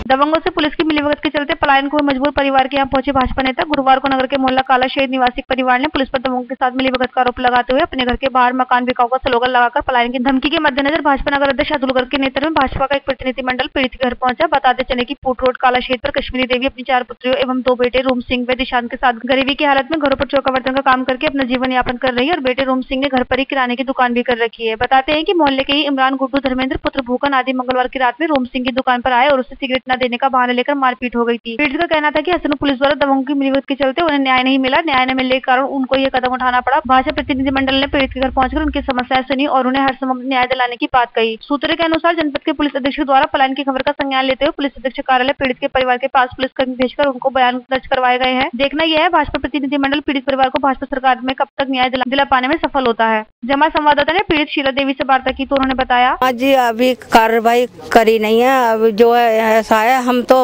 दबंगों से पुलिस की मिलीभगत के चलते पलायन को मजबूर परिवार के यहाँ पहुंचे भाजपा नेता गुरुवार को नगर के मोहल्ला काला शहीद निवासी परिवार ने पुलिस पर दबंगों के साथ मिलीभगत का आरोप लगाते हुए अपने घर के बाहर मकान बिकाऊ का स्लोगन लगाकर पलायन की धमकी के मद्देनजर भाजपा नगर अध्यक्ष अतुल गर्ग के नेतृत्व में भाजपा का एक प्रतिनिधिमंडल पीड़ित के घर पहुंचा। बताते चले कि पूट रोड काला शहीद पर कश्मीरी देवी अपनी 4 पुत्रियों एवं 2 बेटे रोम सिंह व दिशांत के साथ गरीबी की हालत में घरों पर चौकावर्तन का काम करके अपना जीवन यापन कर रही है और बेटे रोम सिंह ने घर पर ही किराने की दुकान भी कर रखी है। बताते हैं कि मोहल्ले के ही इमरान, गुड्डू, धर्मेंद्र पुत्र भूकन आदि मंगलवार की रात में रोम सिंह की दुकान पर आए और उसे सिगरेट न देने का बहाना लेकर मारपीट हो गई थी। पीड़ित का कहना था कि हसनू पुलिस द्वारा दबंगों की मिलीभगत के चलते उन्हें न्याय नहीं मिला। न्याय न मिलने के कारण उनको ये कदम उठाना पड़ा। भाजपा प्रतिनिधिमंडल ने पीड़ित के घर पहुंचकर उनकी समस्याएं सुनी और उन्हें हर संभव न्याय दिलाने की बात कही। सूत्रों के अनुसार जनपद के पुलिस अधीक्षक द्वारा पलायन की खबर का संज्ञान लेते हुए पुलिस अधीक्षक कार्यालय पीड़ित के परिवार के पास पुलिसकर्मी भेजकर उनको बयान दर्ज करवाए गए हैं। देखना यह है भाजपा प्रतिनिधिमंडल पीड़ित परिवार को भाजपा सरकार में कब तक न्याय दिला पाने में सफल होता है। जमा संवाददाता ने पीड़ित शीला देवी से वार्ता की तो उन्होंने बताया, जी अभी कार्रवाई करी नहीं है। अब जो है ऐसा है, हम तो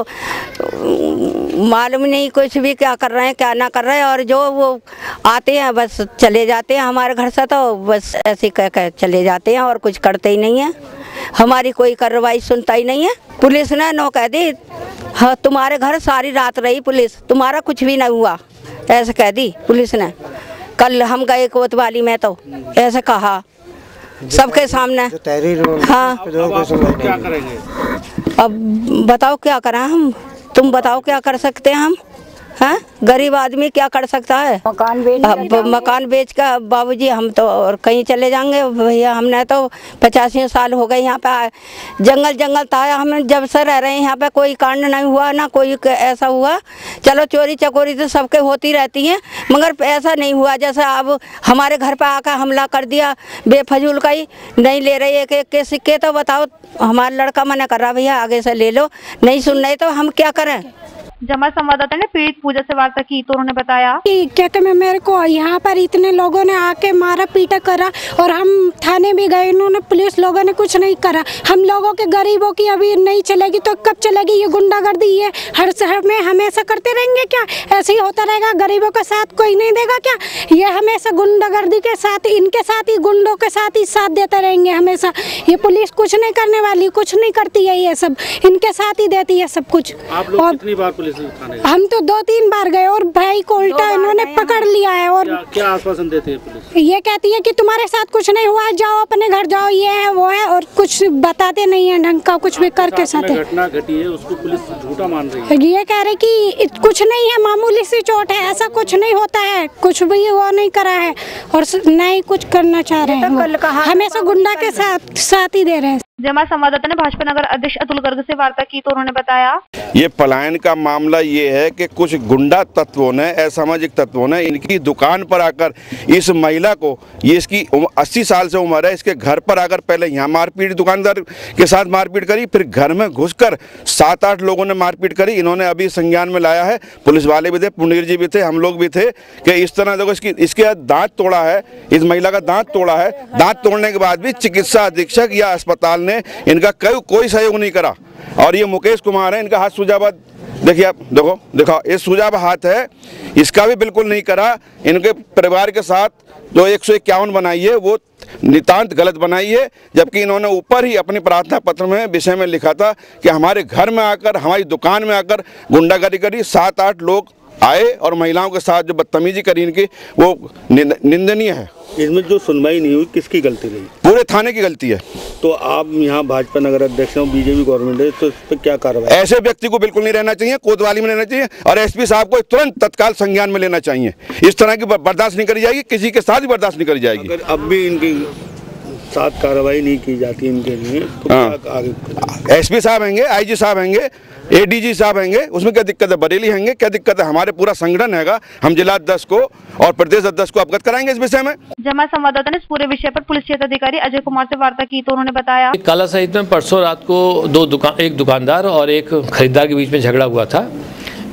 मालूम नहीं कुछ भी क्या कर रहे हैं क्या ना कर रहे हैं, और जो वो आते हैं बस चले जाते हैं हमारे घर से, तो बस ऐसे कह चले जाते हैं और कुछ करते ही नहीं है। हमारी कोई कार्रवाई सुनता ही नहीं है। पुलिस ने नो कह दी, हाँ तुम्हारे घर सारी रात रही पुलिस, तुम्हारा कुछ भी नहीं हुआ, ऐसे कह दी पुलिस ने। कल हम गए कोतवाली में तो ऐसे कहा सबके सामने। हाँ क्या करेंगे अब बताओ क्या करें हम, तुम बताओ क्या कर सकते हैं हम? हाँ गरीब आदमी क्या कर सकता है? मकान बेच कर बाबूजी हम तो और कहीं चले जाएंगे भैया। हमने तो 85 साल हो गए यहाँ पे, जंगल था, हम जब से रह रहे हैं यहाँ पे, कोई कांड नहीं हुआ ना कोई ऐसा हुआ। चलो चोरी चकोरी तो सबके होती रहती है, मगर ऐसा नहीं हुआ जैसा अब हमारे घर पे आकर हमला कर दिया बेफजूल का ही। नहीं ले रहे एक के सिक्के, तो बताओ हमारा लड़का मना कर रहा भैया आगे से ले लो, नहीं सुन रहे तो हम क्या करें। जमा संवाददाता ने पीड़ित पूजा से वार्ता की तो उन्होंने बताया कि कहते मैं मेरे को यहाँ पर इतने लोगों ने आके मारा पीटा करा और हम थाने भी गए, इन्होंने पुलिस लोगों ने कुछ नहीं करा। हम लोगों के गरीबों की अभी नहीं चलेगी तो कब चलेगी? ये गुंडागर्दी ये हर शहर में हमेशा करते रहेंगे क्या? ऐसे ही होता रहेगा? गरीबों का साथ कोई नहीं देगा क्या? ये हमेशा गुंडागर्दी के साथ, इनके साथ ही, गुंडों के साथ ही साथ देते रहेंगे हमेशा। ये पुलिस कुछ नहीं करने वाली, कुछ नहीं करती है, ये सब इनके साथ ही देती है सब कुछ। और कितनी बार पुलिस हम तो 2-3 बार गए और भाई को उल्टा इन्होंने पकड़ लिया है। और क्या आश्वासन देते हैं पुलिस? ये कहती है कि तुम्हारे साथ कुछ नहीं हुआ, जाओ अपने घर जाओ, ये है वो है, और कुछ बताते नहीं है ढंग का, कुछ भी करके साथ घटना घटी है उसको पुलिस झूठा मान रही है। ये कह रहे कि कुछ नहीं है, मामूली सी चोट है, ऐसा कुछ नहीं होता है, कुछ भी वो नहीं करा है और नहीं कुछ करना चाह रहे हैं, हमेशा गुंडा के साथ ही दे रहे हैं। जमा संवाददाता ने भाजपा नगर अध्यक्ष अतुल गर्ग से वार्ता की तो उन्होंने बताया, ये पलायन का मामला ये है कि कुछ गुंडा तत्वों ने, असामाजिक तत्वों ने इनकी दुकान पर आकर इस महिला को, ये इसकी 80 साल से उम्र है, इसके घर पर आकर पहले यहाँ मारपीट, दुकानदार के साथ मारपीट करी, फिर घर में घुसकर 7-8 लोगों ने मारपीट करी। इन्होंने अभी संज्ञान में लाया है, पुलिस वाले भी थे, पुनीर जी भी थे, हम लोग भी थे, कि इस तरह देखो इसके दांत तोड़ा है, इस महिला का दांत तोड़ा है। दांत तोड़ने के बाद भी चिकित्सा अधीक्षक या अस्पताल ने इनका कोई सहयोग नहीं करा। और ये मुकेश कुमार है, इनका हाथ सूजाबा देखिए, आप देखो ये सूजाबा हाथ है, इसका भी बिल्कुल नहीं करा। इनके परिवार के साथ जो 151 बनाई है वो नितांत गलत बनाई है, जबकि इन्होंने ऊपर ही अपने प्रार्थना पत्र में विषय में लिखा था कि हमारे घर में आकर, हमारी दुकान में आकर गुंडागर्दी करी। 7-8 लोग आए और महिलाओं के साथ जो बदतमीजी करी इनकी, वो निंदनीय है। इसमें जो सुनवाई नहीं हुई किसकी गलती रही? पूरे थाने की गलती है। तो आप यहाँ भाजपा नगर अध्यक्ष हो, बीजेपी गवर्नमेंट है, तो इस पर क्या कार्रवाई? ऐसे व्यक्ति को बिल्कुल नहीं रहना चाहिए, कोतवाली में रहना चाहिए और एसपी साहब को तुरंत तत्काल संज्ञान में लेना चाहिए। इस तरह की बर्दाश्त नहीं करी जाएगी, किसी के साथ भी बर्दाश्त नहीं करी जाएगी। अगर अब भी इनके साथ कार्रवाई नहीं की जाती इनके लिए तो आगे एसपी साहब आएंगे, आईजी साहब आएंगे, एडीजी साहब आएंगे, उसमें क्या दिक्कत है? बरेली आएंगे, क्या दिक्कत है? हमारे पूरा संगठन हैगा, हम जिला अध्यक्ष को और प्रदेश अध्यक्ष को अवगत कराएंगे इस विषय में। जमा संवाददाता ने इस पूरे विषय पर पुलिस क्षेत्र अधिकारी अजय कुमार से वार्ता की तो उन्होंने बताया, काला शहीद में परसों रात को एक दुकानदार और एक खरीदार के बीच में झगड़ा हुआ था।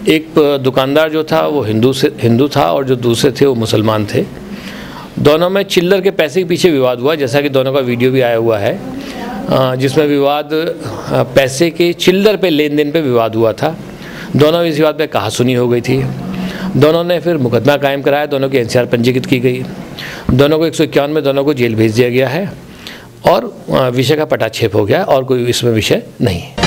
एक दुकानदार जो था वो हिंदू था और जो दूसरे थे वो मुसलमान थे। दोनों में चिल्लर के पैसे के पीछे विवाद हुआ, जैसा कि दोनों का वीडियो भी आया हुआ है, जिसमें विवाद पैसे के चिल्लर पे लेन देन पे विवाद हुआ था। दोनों इस विवाद पे कहासुनी हो गई थी। दोनों ने फिर मुकदमा कायम कराया, दोनों की एनसीआर पंजीकृत की गई। दोनों को 151 में दोनों को जेल भेज दिया गया है और विषय का पटाक्षेप हो गया और कोई इसमें विषय नहीं है।